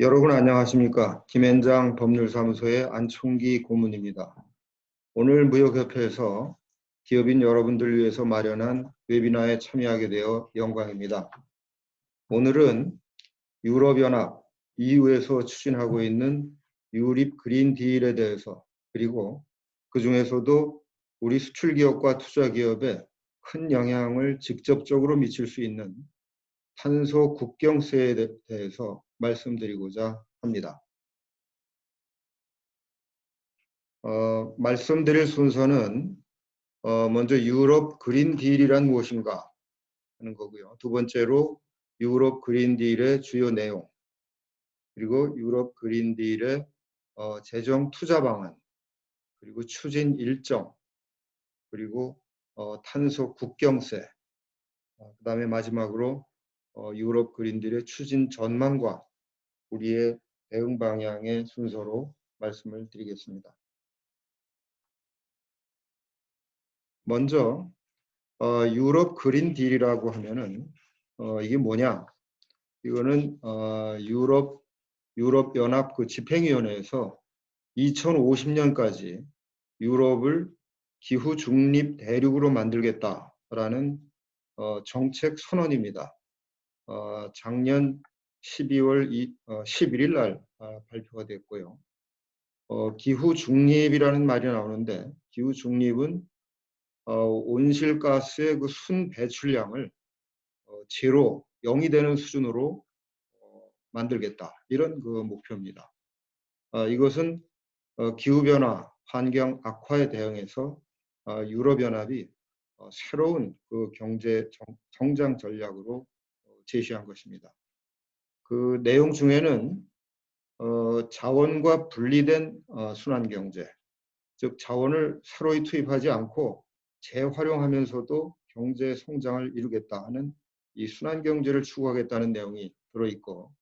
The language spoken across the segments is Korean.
여러분 안녕하십니까? 김앤장 법률사무소의 안총기 고문입니다. 오늘 무역협회에서 기업인 여러분들을 위해서 마련한 웨비나에 참여하게 되어 영광입니다. 오늘은 유럽연합 EU에서 추진하고 있는 유립 그린 딜에 대해서, 그리고 그 중에서도 우리 수출기업과 투자기업에 큰 영향을 직접적으로 미칠 수 있는 탄소 국경세에 대해서 말씀드리고자 합니다. 말씀드릴 순서는 먼저 유럽 그린 딜이란 무엇인가 하는 거고요. 두 번째로 유럽 그린 딜의 주요 내용, 그리고 유럽 그린 딜의 재정 투자 방안, 그리고 추진 일정, 그리고 탄소 국경세, 그다음에 마지막으로 유럽 그린 딜의 추진 전망과 우리의 대응 방향의 순서로 말씀을 드리겠습니다. 먼저 유럽 그린 딜이라고 하면은 이게 뭐냐? 이거는 유럽 연합 그 집행위원회에서 2050년까지 유럽을 기후 중립 대륙으로 만들겠다라는 정책 선언입니다. 작년 12월 11일 날 발표가 됐고요. 기후 중립이라는 말이 나오는데, 기후 중립은 온실가스의 그 순 배출량을 제로, 0이 되는 수준으로 만들겠다, 이런 그 목표입니다. 이것은 기후변화, 환경 악화에 대응해서 유럽연합이 새로운 그 경제 성장 전략으로 제시한 것입니다. 그 내용 중에는 자원과 분리된 순환경제, 즉 자원을 새로이 투입하지 않고 재활용하면서도 경제 성장을 이루겠다 하는 이 순환경제를 추구하겠다는 내용이 들어있고,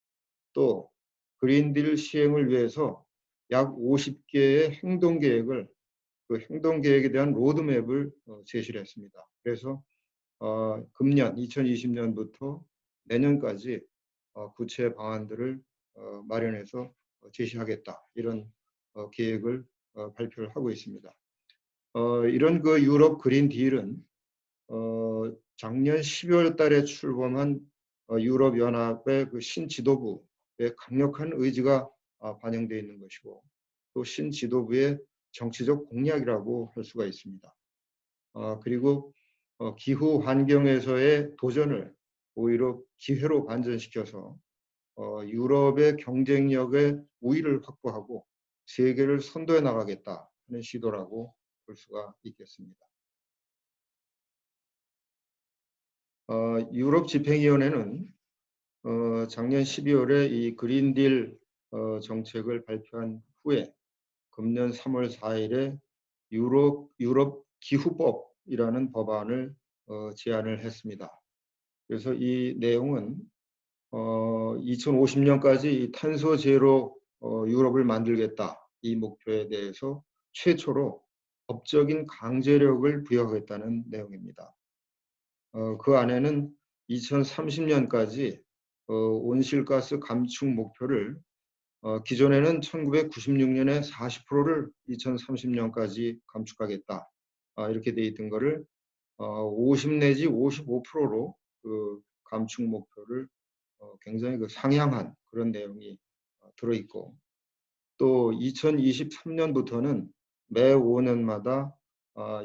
또 그린딜 시행을 위해서 약 50개의 행동계획을, 그 행동계획에 대한 로드맵을 제시를 했습니다. 그래서 금년 2020년부터 내년까지 구체 방안들을 마련해서 제시하겠다, 이런 계획을 발표를 하고 있습니다. 이런 그 유럽 그린 딜은 작년 12월 달에 출범한 유럽 연합의 그 신지도부의 강력한 의지가 반영되어 있는 것이고, 또 신지도부의 정치적 공약이라고 할 수가 있습니다. 그리고 기후 환경에서의 도전을 오히려 기회로 반전시켜서 유럽의 경쟁력의 우위를 확보하고 세계를 선도해 나가겠다 하는 시도라고 볼 수가 있겠습니다. 유럽 집행위원회는 작년 12월에 이 그린딜 정책을 발표한 후에 금년 3월 4일에 유럽 기후법이라는 법안을 제안을 했습니다. 그래서 이 내용은 2050년까지 탄소 제로 유럽을 만들겠다, 이 목표에 대해서 최초로 법적인 강제력을 부여하겠다는 내용입니다. 그 안에는 2030년까지 온실가스 감축 목표를 기존에는 1996년에 40%를 2030년까지 감축하겠다, 이렇게 돼 있던 거를 50 내지 55%로 그 감축 목표를 굉장히 그 상향한 그런 내용이 들어있고, 또 2023년부터는 매 5년마다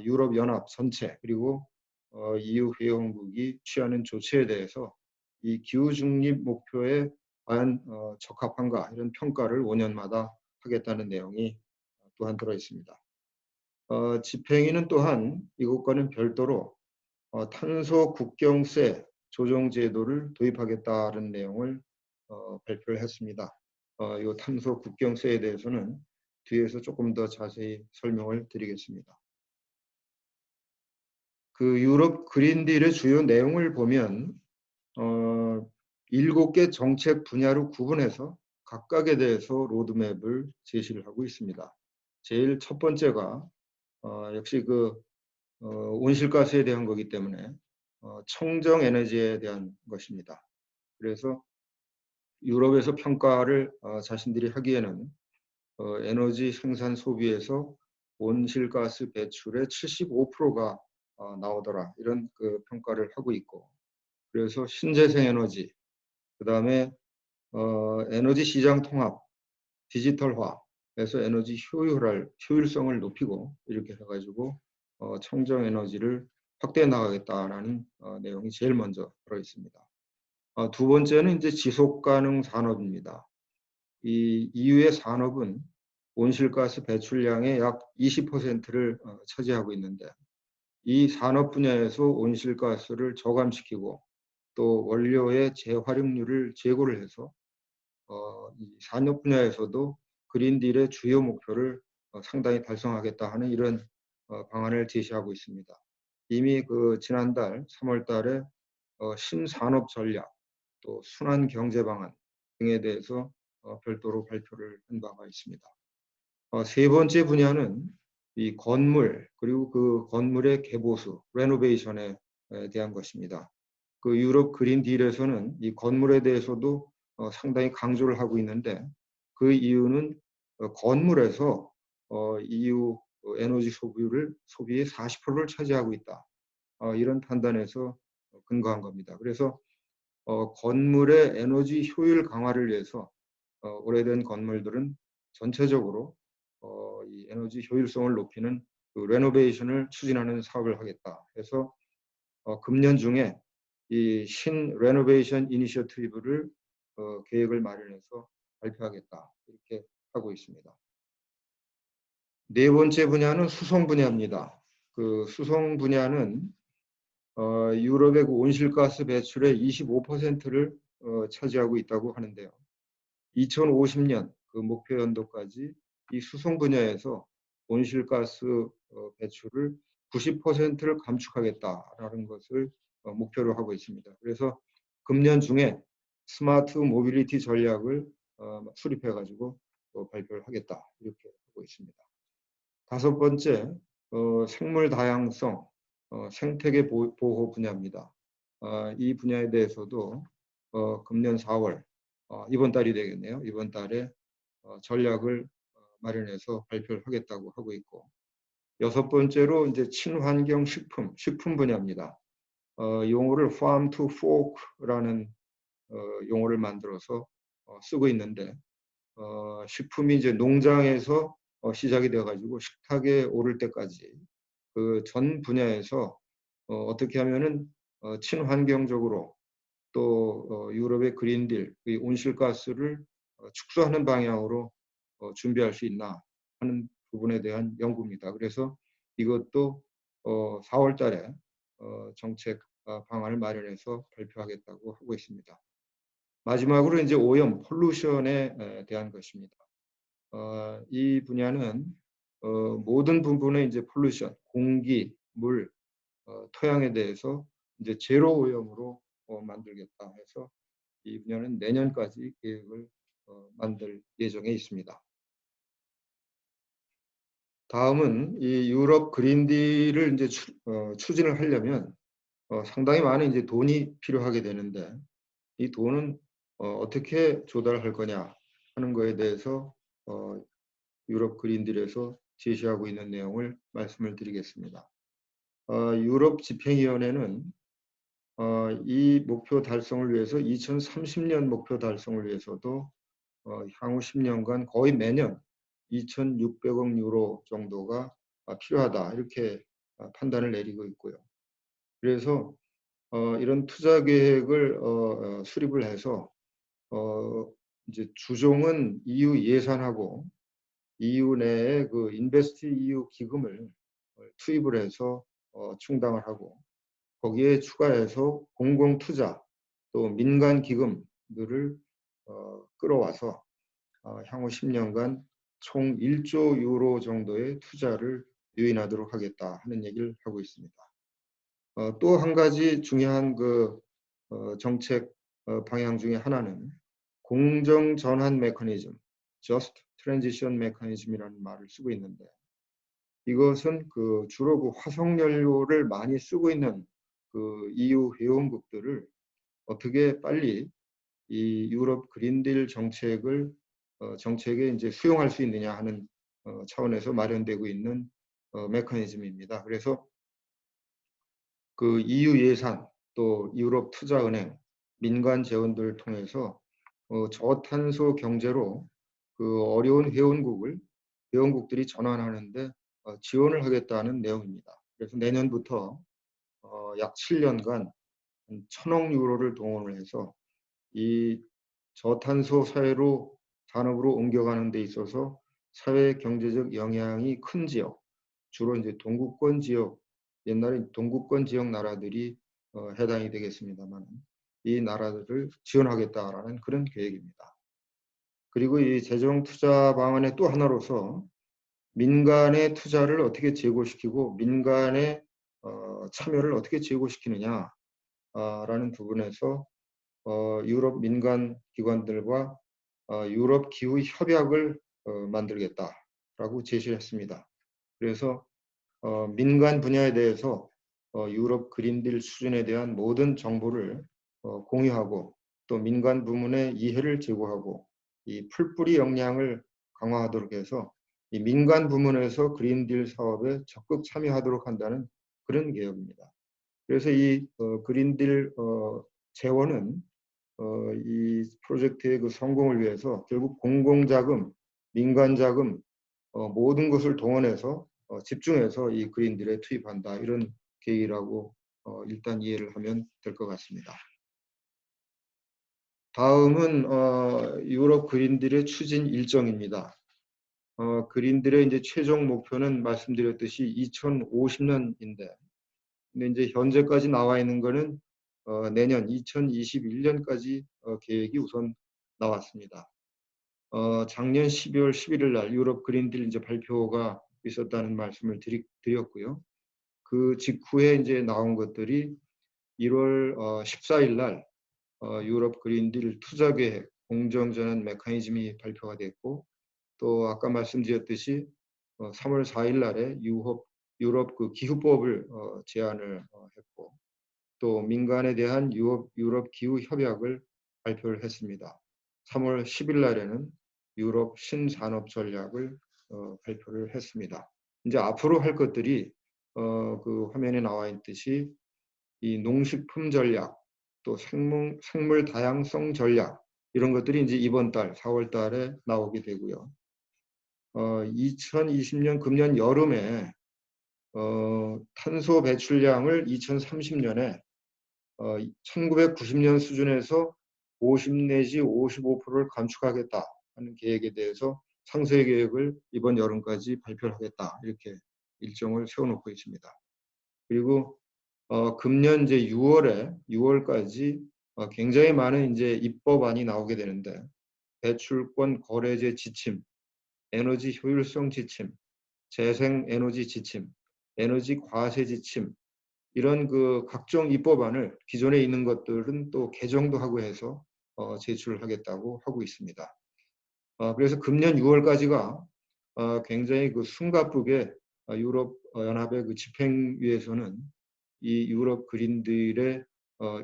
유럽연합 전체, 그리고 EU 회원국이 취하는 조치에 대해서 이 기후 중립 목표에 과연 적합한가, 이런 평가를 5년마다 하겠다는 내용이 또한 들어 있습니다. 집행위는 또한 이것과는 별도로 탄소 국경세 조정 제도를 도입하겠다는 내용을 발표를 했습니다. 이 탄소 국경세에 대해서는 뒤에서 조금 더 자세히 설명을 드리겠습니다. 그 유럽 그린딜의 주요 내용을 보면 7개 정책 분야로 구분해서 각각에 대해서 로드맵을 제시를 하고 있습니다. 제일 첫 번째가 역시 그 온실가스에 대한 거기 때문에 청정 에너지에 대한 것입니다. 그래서 유럽에서 평가를 자신들이 하기에는 에너지 생산 소비에서 온실가스 배출의 75%가 나오더라, 이런 그 평가를 하고 있고, 그래서 신재생 에너지, 그다음에 에너지 시장 통합, 디지털화해서 에너지 효율성을 높이고 이렇게 해가지고 청정 에너지를 확대해 나가겠다라는 내용이 제일 먼저 들어 있습니다. 두 번째는 이제 지속 가능 산업입니다. 이 EU의 산업은 온실가스 배출량의 약 20%를 차지하고 있는데, 이 산업 분야에서 온실가스를 저감시키고 또 원료의 재활용률을 제고를 해서 이 산업 분야에서도 그린딜의 주요 목표를 상당히 달성하겠다 하는 이런 방안을 제시하고 있습니다. 이미 그 지난달 3월 달에 신산업 전략, 또 순환 경제 방안 등에 대해서 별도로 발표를 한 바가 있습니다. 세 번째 분야는 이 건물, 그리고 그 건물의 개보수, 레노베이션에 대한 것입니다. 그 유럽 그린 딜에서는 이 건물에 대해서도 상당히 강조를 하고 있는데, 그 이유는 건물에서 EU 에너지 소비의 40%를 차지하고 있다, 이런 판단에서 근거한 겁니다. 그래서 건물의 에너지 효율 강화를 위해서 오래된 건물들은 전체적으로 이 에너지 효율성을 높이는 그 레노베이션을 추진하는 사업을 하겠다 해서 금년 중에 이 신 레노베이션 이니셔티브를 계획을 마련해서 발표하겠다, 이렇게 하고 있습니다. 네 번째 분야는 수송 분야입니다. 그 수송 분야는 유럽의 그 온실가스 배출의 25%를 차지하고 있다고 하는데요. 2050년 그 목표 연도까지 이 수송 분야에서 온실가스 배출을 90%를 감축하겠다라는 것을 목표로 하고 있습니다. 그래서 금년 중에 스마트 모빌리티 전략을 수립해가지고 발표를 하겠다, 이렇게 하고 있습니다. 다섯 번째, 생물 다양성, 생태계 보호 분야입니다. 이 분야에 대해서도 금년 4월, 이번 달이 되겠네요. 이번 달에 전략을 마련해서 발표를 하겠다고 하고 있고, 여섯 번째로 이제 친환경 식품 분야입니다. 용어를 farm to fork라는 용어를 만들어서 쓰고 있는데, 식품이 이제 농장에서 시작이 되어가지고 식탁에 오를 때까지 그 전 분야에서 어떻게 하면은 친환경적으로 또 유럽의 그린딜, 이 온실가스를 축소하는 방향으로 준비할 수 있나 하는 부분에 대한 연구입니다. 그래서 이것도 4월 달에 정책 방안을 마련해서 발표하겠다고 하고 있습니다. 마지막으로 이제 오염, 폴루션에 대한 것입니다. 이 분야는 모든 부분의 이제 폴루션, 공기, 물, 토양에 대해서 이제 제로 오염으로 만들겠다 해서 이 분야는 내년까지 계획을 만들 예정에 있습니다. 다음은 이 유럽 그린딜을 이제 추진을 하려면 상당히 많은 이제 돈이 필요하게 되는데, 이 돈은 어떻게 조달할 거냐 하는 거에 대해서 유럽 그린딜에서 제시하고 있는 내용을 말씀을 드리겠습니다. 유럽 집행위원회는 이 목표 달성을 위해서 2030년 목표 달성을 위해서도 향후 10년간 거의 매년 2,600억 유로 정도가 필요하다, 이렇게 판단을 내리고 있고요. 그래서 이런 투자 계획을 수립을 해서 이제 주종은 EU 예산하고 EU 내에 그 인베스트 EU 기금을 투입을 해서 충당을 하고, 거기에 추가해서 공공 투자 또 민간 기금들을 끌어와서 향후 10년간 총 1조 유로 정도의 투자를 유인하도록 하겠다 하는 얘기를 하고 있습니다. 또 한 가지 중요한 그 정책 방향 중에 하나는 공정 전환 메커니즘, just transition mechanism이라는 말을 쓰고 있는데, 이것은 그 주로 그 화석 연료를 많이 쓰고 있는 그 EU 회원국들을 어떻게 빨리 이 유럽 그린딜 정책에 이제 수용할 수 있느냐 하는 차원에서 마련되고 있는 메커니즘입니다. 그래서 그 EU 예산 또 유럽 투자은행 민간 재원들을 통해서 저탄소 경제로 그 어려운 회원국들이 전환하는데 지원을 하겠다는 내용입니다. 그래서 내년부터 약 7년간 1,000억 유로를 동원을 해서 이 저탄소 사회로 산업으로 옮겨가는 데 있어서 사회 경제적 영향이 큰 지역, 주로 이제 동구권 지역, 옛날에 동구권 지역 나라들이 해당이 되겠습니다만 이 나라들을 지원하겠다라는 그런 계획입니다. 그리고 이 재정 투자 방안의 또 하나로서 민간의 투자를 어떻게 제고시키고 민간의 참여를 어떻게 제고시키느냐라는 부분에서 유럽 민간 기관들과 유럽 기후 협약을 만들겠다라고 제시를 했습니다. 그래서 민간 분야에 대해서 유럽 그린딜 수준에 대한 모든 정보를 공유하고 또 민간 부문의 이해를 제고하고 이 풀뿌리 역량을 강화하도록 해서 이 민간 부문에서 그린딜 사업에 적극 참여하도록 한다는 그런 개혁입니다. 그래서 이 그린딜 재원은 이 프로젝트의 그 성공을 위해서 결국 공공자금, 민간자금 모든 것을 동원해서 집중해서 이 그린딜에 투입한다 이런 계획이라고 일단 이해를 하면 될 것 같습니다. 다음은 유럽 그린딜의 추진 일정입니다. 그린딜의 이제 최종 목표는 말씀드렸듯이 2050년인데, 근데 이제 현재까지 나와 있는 거는 내년 2021년까지 계획이 우선 나왔습니다. 작년 12월 11일 날 유럽 그린딜 이제 발표가 있었다는 말씀을 드렸고요. 그 직후에 이제 나온 것들이 1월 14일 날 유럽 그린딜 투자계획 공정전환 메커니즘이 발표가 됐고, 또 아까 말씀드렸듯이 3월 4일 날에 유럽 그 기후법을 제안을 했고, 또 민간에 대한 유럽 기후 협약을 발표를 했습니다. 3월 10일 날에는 유럽 신산업 전략을 발표를 했습니다. 이제 앞으로 할 것들이 그 화면에 나와 있듯이 이 농식품 전략, 또 생물 다양성 전략 이런 것들이 이제 이번 달 4월 달에 나오게 되고요. 2020년 금년 여름에 탄소 배출량을 2030년에 1990년 수준에서 50 내지 55%를 감축하겠다 하는 계획에 대해서 상세 계획을 이번 여름까지 발표를 하겠다 이렇게 일정을 세워놓고 있습니다. 그리고 금년 이제 6월까지 굉장히 많은 이제 입법안이 나오게 되는데, 배출권 거래제 지침, 에너지 효율성 지침, 재생 에너지 지침, 에너지 과세 지침 이런 그 각종 입법안을 기존에 있는 것들은 또 개정도 하고 해서 제출하겠다고 하고 있습니다. 그래서 금년 6월까지가 굉장히 그 숨가쁘게 유럽 연합의 그 집행위에서는 이 유럽 그린딜의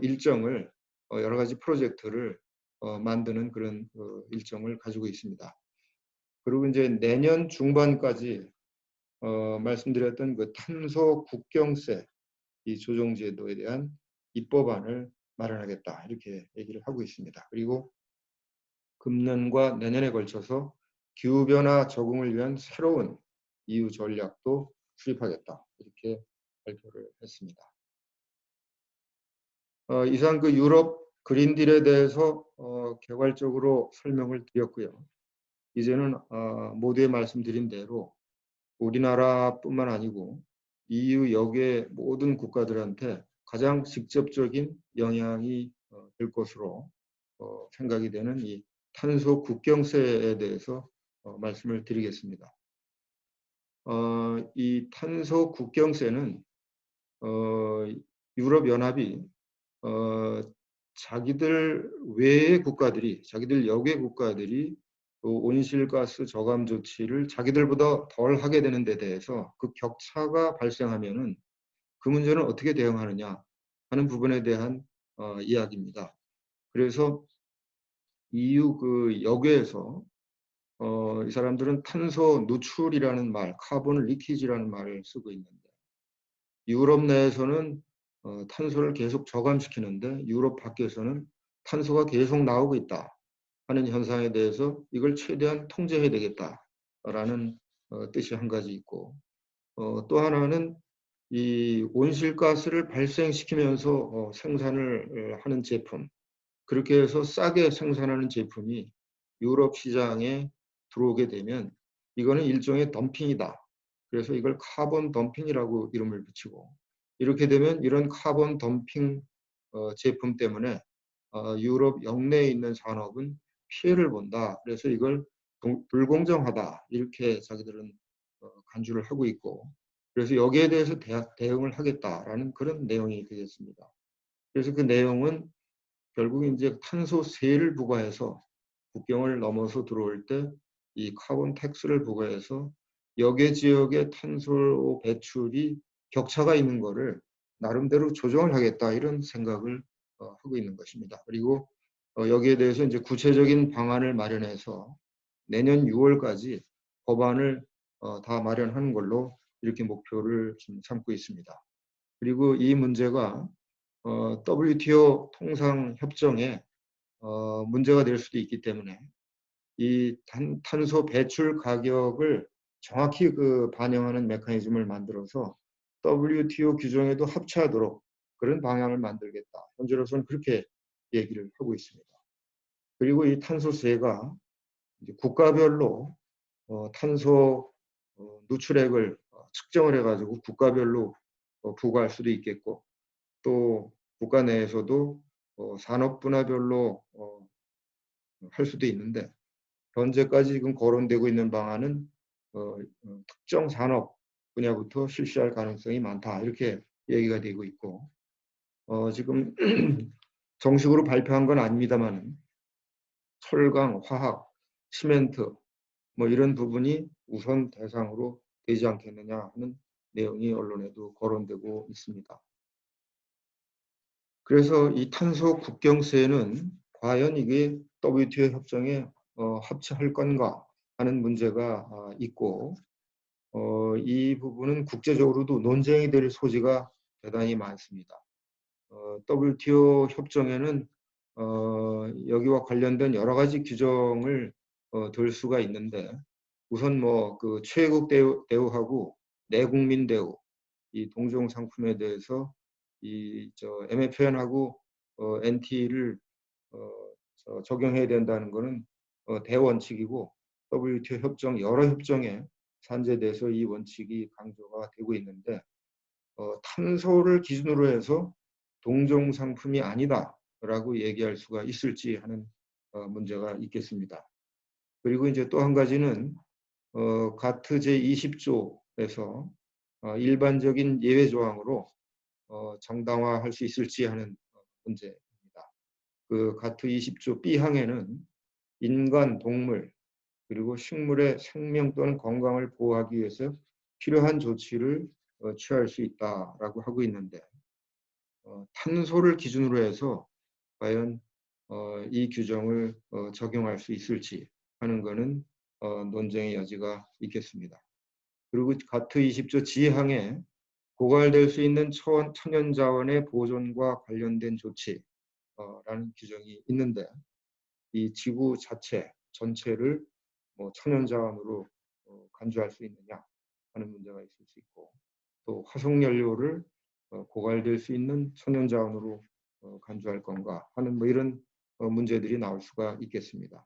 일정을 여러 가지 프로젝트를 만드는 그런 일정을 가지고 있습니다. 그리고 이제 내년 중반까지 말씀드렸던 그 탄소 국경세 이 조정제도에 대한 입법안을 마련하겠다 이렇게 얘기를 하고 있습니다. 그리고 금년과 내년에 걸쳐서 기후변화 적응을 위한 새로운 EU 전략도 수립하겠다 이렇게 발표를 했습니다. 이상 그 유럽 그린딜에 대해서 개괄적으로 설명을 드렸고요. 이제는 모두에 말씀드린 대로 우리나라뿐만 아니고 EU 역의 모든 국가들한테 가장 직접적인 영향이 될 것으로 생각이 되는 이 탄소 국경세에 대해서 말씀을 드리겠습니다. 이 탄소 국경세는 유럽연합이 자기들 외의 국가들이, 자기들 역의 국가들이 온실가스 저감 조치를 자기들보다 덜 하게 되는 데 대해서 그 격차가 발생하면은 그 문제는 어떻게 대응하느냐 하는 부분에 대한 이야기입니다. 그래서 EU 그 여계에서 이 사람들은 탄소 누출이라는 말, 카본 리키지라는 말을 쓰고 있는데 유럽 내에서는 탄소를 계속 저감시키는데 유럽 밖에서는 탄소가 계속 나오고 있다 하는 현상에 대해서 이걸 최대한 통제해야 되겠다라는 뜻이 한 가지 있고 또 하나는 이 온실가스를 발생시키면서 생산을 하는 제품 그렇게 해서 싸게 생산하는 제품이 유럽 시장에 들어오게 되면 이거는 일종의 덤핑이다. 그래서 이걸 카본 덤핑이라고 이름을 붙이고 이렇게 되면 이런 카본 덤핑 제품 때문에 유럽 영내에 있는 산업은 피해를 본다. 그래서 이걸 불공정하다. 이렇게 자기들은 간주를 하고 있고 그래서 여기에 대해서 대응을 하겠다라는 그런 내용이 되겠습니다. 그래서 그 내용은 결국 이제 탄소세를 부과해서 국경을 넘어서 들어올 때 이 카본 텍스를 부과해서 여계 지역의 탄소 배출이 격차가 있는 거를 나름대로 조정을 하겠다 이런 생각을 하고 있는 것입니다. 그리고 여기에 대해서 이제 구체적인 방안을 마련해서 내년 6월까지 법안을 다 마련하는 걸로 이렇게 목표를 지금 삼고 있습니다. 그리고 이 문제가 WTO 통상협정에 문제가 될 수도 있기 때문에 이 탄소 배출 가격을 정확히 그 반영하는 메커니즘을 만들어서 WTO 규정에도 합치하도록 그런 방향을 만들겠다. 현재로서는 그렇게 얘기를 하고 있습니다. 그리고 이 탄소세가 이제 국가별로 탄소 누출액을 측정을 해가지고 국가별로 부과할 수도 있겠고 또 국가 내에서도 산업 분야별로 할 수도 있는데 현재까지 지금 거론되고 있는 방안은 특정 산업 분야부터 실시할 가능성이 많다 이렇게 얘기가 되고 있고 지금 정식으로 발표한 건 아닙니다만 철강, 화학, 시멘트 뭐 이런 부분이 우선 대상으로 되지 않겠느냐 하는 내용이 언론에도 거론되고 있습니다. 그래서 이 탄소 국경세는 과연 이게 WTO 협정에 합치할 건가 하는 문제가 있고 이 부분은 국제적으로도 논쟁이 될 소지가 대단히 많습니다. WTO 협정에는 여기와 관련된 여러 가지 규정을 들 수가 있는데 우선 뭐 그 최국 대우하고 내국민 대우 이 동종 상품에 대해서 이 MFN하고 NT를 적용해야 된다는 것은 대원칙이고 WTO 협정 여러 협정에 산재돼서 이 원칙이 강조가 되고 있는데 탄소를 기준으로 해서 동종 상품이 아니다라고 얘기할 수가 있을지 하는 문제가 있겠습니다. 그리고 이제 또 한 가지는 가트 제20조에서 일반적인 예외 조항으로 정당화할 수 있을지 하는 문제입니다. 그 가트 20조 B항에는 인간, 동물, 그리고 식물의 생명 또는 건강을 보호하기 위해서 필요한 조치를 취할 수 있다라고 하고 있는데 탄소를 기준으로 해서 과연 이 규정을 적용할 수 있을지 하는 것은 논쟁의 여지가 있겠습니다. 그리고 가트 20조 G항에 고갈될 수 있는 천연자원의 보존과 관련된 조치라는 규정이 있는데 이 지구 자체 전체를 뭐 천연자원으로 간주할 수 있느냐 하는 문제가 있을 수 있고 또 화석연료를 고갈될 수 있는 천연자원으로 간주할 건가 하는 뭐 이런 문제들이 나올 수가 있겠습니다.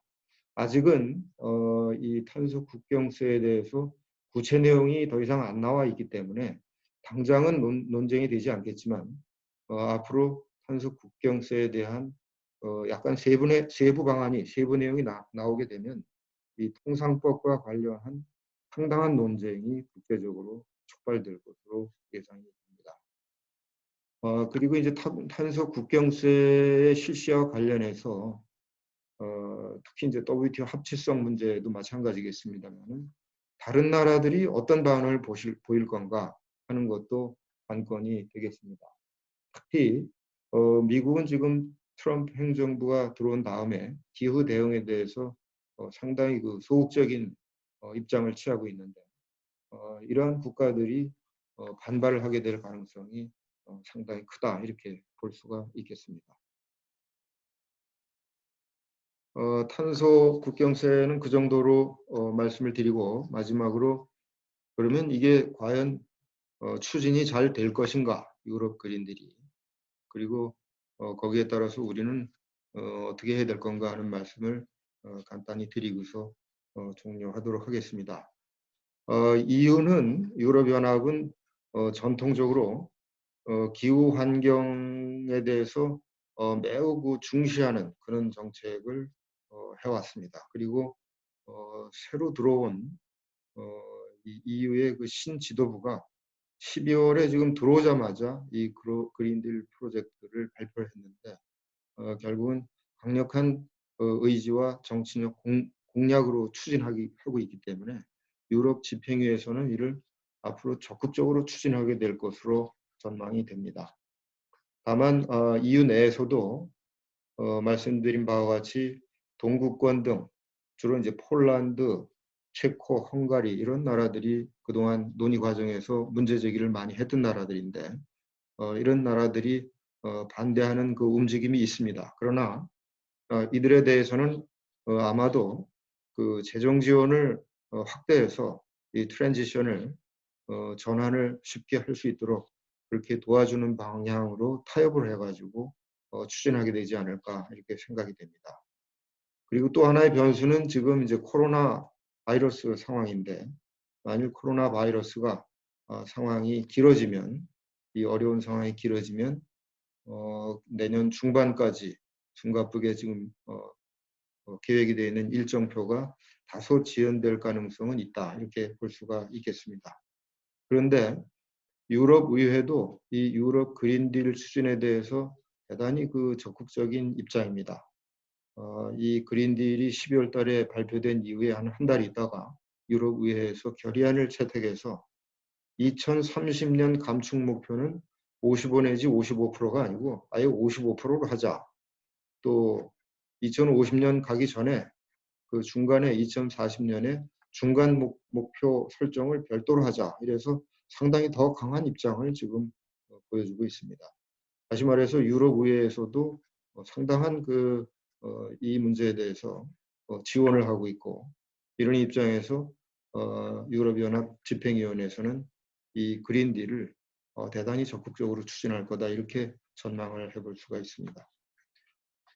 아직은 이 탄소 국경세에 대해서 구체 내용이 더 이상 안 나와 있기 때문에 당장은 논쟁이 되지 않겠지만 앞으로 탄소 국경세에 대한 약간 세부 방안이 세부 내용이 나오게 되면 이 통상법과 관련한 상당한 논쟁이 국제적으로 촉발될 것으로 예상이 됩니다. 그리고 이제 탄소 국경세의 실시와 관련해서 특히 이제 WTO 합치성 문제도 마찬가지겠습니다만 다른 나라들이 어떤 반응을 보일 건가 하는 것도 관건이 되겠습니다. 특히 미국은 지금 트럼프 행정부가 들어온 다음에 기후 대응에 대해서 상당히 그 소극적인 입장을 취하고 있는데 이러한 국가들이 반발을 하게 될 가능성이 상당히 크다 이렇게 볼 수가 있겠습니다. 탄소 국경세는 그 정도로 말씀을 드리고 마지막으로 그러면 이게 과연 추진이 잘 될 것인가 유럽 그린들이 그리고 거기에 따라서 우리는 어떻게 해야 될 건가 하는 말씀을 간단히 드리고서 종료하도록 하겠습니다. 이유는 유럽연합은 전통적으로 기후 환경에 대해서 매우 그 중시하는 그런 정책을 해왔습니다. 그리고 새로 들어온 이 EU의 그 신지도부가 12월에 지금 들어오자마자 이 그린딜 프로젝트를 발표를 했는데 결국은 강력한 의지와 정치적 공약으로 추진하고 있기 때문에 유럽 집행위에서는 이를 앞으로 적극적으로 추진하게 될 것으로 전망이 됩니다. 다만 EU 내에서도 말씀드린 바와 같이 동구권 등 주로 이제 폴란드, 체코, 헝가리 이런 나라들이 그동안 논의 과정에서 문제 제기를 많이 했던 나라들인데 이런 나라들이 반대하는 그 움직임이 있습니다. 그러나 이들에 대해서는 아마도 그 재정 지원을 확대해서 이 트랜지션을 전환을 쉽게 할 수 있도록 그렇게 도와주는 방향으로 타협을 해가지고 추진하게 되지 않을까 이렇게 생각이 됩니다. 그리고 또 하나의 변수는 지금 이제 코로나 바이러스 상황인데 만일 코로나 바이러스가 상황이 길어지면 이 어려운 상황이 길어지면 내년 중반까지 숨가쁘게 지금 계획이 되어 있는 일정표가 다소 지연될 가능성은 있다 이렇게 볼 수가 있겠습니다. 그런데 유럽 의회도 이 유럽 그린딜 추진에 대해서 대단히 그 적극적인 입장입니다. 이 그린딜이 12월 달에 발표된 이후에 한 달 있다가 유럽 의회에서 결의안을 채택해서 2030년 감축 목표는 55 내지 55%가 아니고 아예 55%로 하자. 또 2050년 가기 전에 그 중간에 2040년에 중간 목표 설정을 별도로 하자. 이래서 상당히 더 강한 입장을 지금 보여주고 있습니다. 다시 말해서 유럽 의회에서도 상당한 이 문제에 대해서 지원을 하고 있고 이런 입장에서 유럽연합 집행위원회에서는 이 그린딜을 대단히 적극적으로 추진할 거다 이렇게 전망을 해볼 수가 있습니다.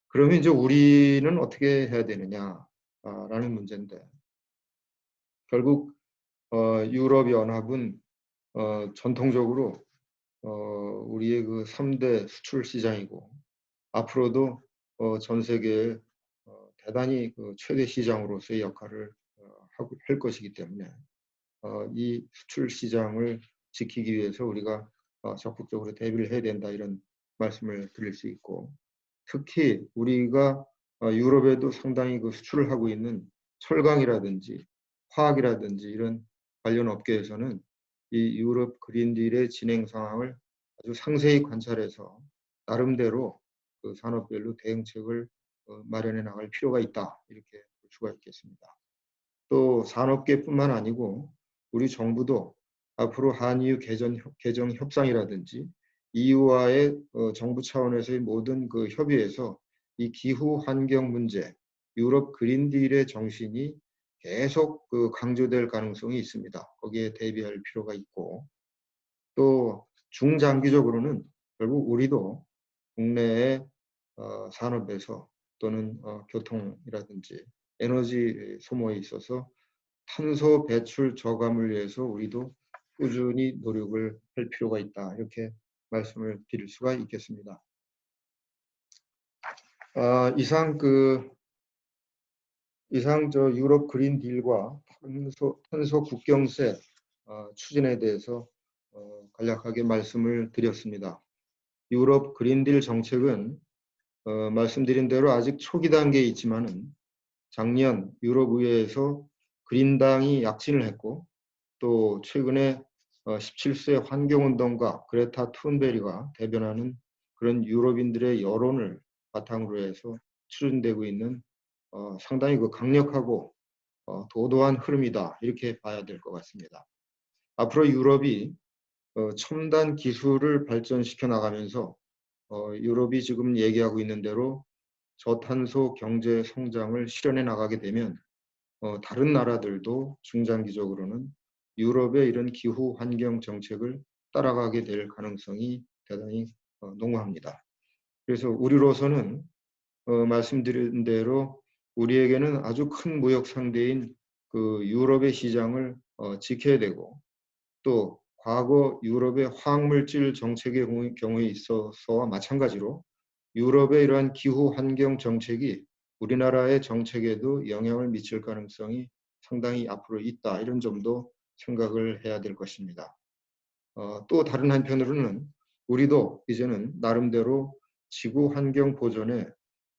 그러면 이제 우리는 어떻게 해야 되느냐라는 문제인데 결국 유럽연합은 전통적으로 우리의 그 3대 수출 시장이고 앞으로도 전 세계의 대단히 그 최대 시장으로서의 역할을 할 것이기 때문에 이 수출 시장을 지키기 위해서 우리가 적극적으로 대비를 해야 된다 이런 말씀을 드릴 수 있고 특히 우리가 유럽에도 상당히 그 수출을 하고 있는 철강이라든지 화학이라든지 이런 관련 업계에서는 이 유럽 그린딜의 진행 상황을 아주 상세히 관찰해서 나름대로 그 산업별로 대응책을 마련해 나갈 필요가 있다 이렇게 볼 수가 있겠습니다. 또 산업계뿐만 아니고 우리 정부도 앞으로 한EU 개정 협상이라든지 EU와의 정부 차원에서의 모든 그 협의에서 이 기후 환경 문제, 유럽 그린딜의 정신이 계속 그 강조될 가능성이 있습니다. 거기에 대비할 필요가 있고 또 중장기적으로는 결국 우리도 국내의 산업에서 또는 교통이라든지 에너지 소모에 있어서 탄소 배출 저감을 위해서 우리도 꾸준히 노력을 할 필요가 있다. 이렇게 말씀을 드릴 수가 있겠습니다. 이상 저 유럽 그린 딜과 탄소 국경세 추진에 대해서 간략하게 말씀을 드렸습니다. 유럽 그린 딜 정책은 말씀드린 대로 아직 초기 단계에 있지만은 작년 유럽 의회에서 그린당이 약진을 했고 또 최근에 17세 환경운동가 그레타 툰베리가 대변하는 그런 유럽인들의 여론을 바탕으로 해서 추진되고 있는 상당히 그 강력하고 도도한 흐름이다 이렇게 봐야 될 것 같습니다. 앞으로 유럽이 첨단 기술을 발전시켜 나가면서 유럽이 지금 얘기하고 있는 대로 저탄소 경제 성장을 실현해 나가게 되면 다른 나라들도 중장기적으로는 유럽의 이런 기후 환경 정책을 따라가게 될 가능성이 대단히 농후합니다. 그래서 우리로서는 말씀드린 대로 우리에게는 아주 큰 무역 상대인 그 유럽의 시장을 지켜야 되고 또 과거 유럽의 화학물질 정책의 경우에 있어서와 마찬가지로 유럽의 이러한 기후 환경 정책이 우리나라의 정책에도 영향을 미칠 가능성이 상당히 앞으로 있다. 이런 점도 생각을 해야 될 것입니다. 또 다른 한편으로는 우리도 이제는 나름대로 지구 환경 보존에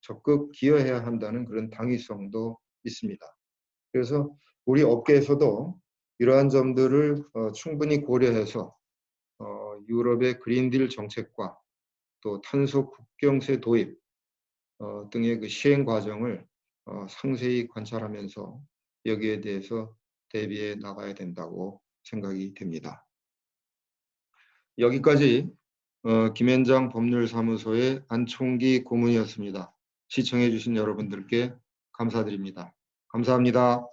적극 기여해야 한다는 그런 당위성도 있습니다. 그래서 우리 업계에서도 이러한 점들을 충분히 고려해서 유럽의 그린딜 정책과 또 탄소 국경세 도입 등의 그 시행 과정을 상세히 관찰하면서 여기에 대해서 대비해 나가야 된다고 생각이 됩니다. 여기까지 김현장 법률사무소의 안총기 고문이었습니다. 시청해 주신 여러분들께 감사드립니다. 감사합니다.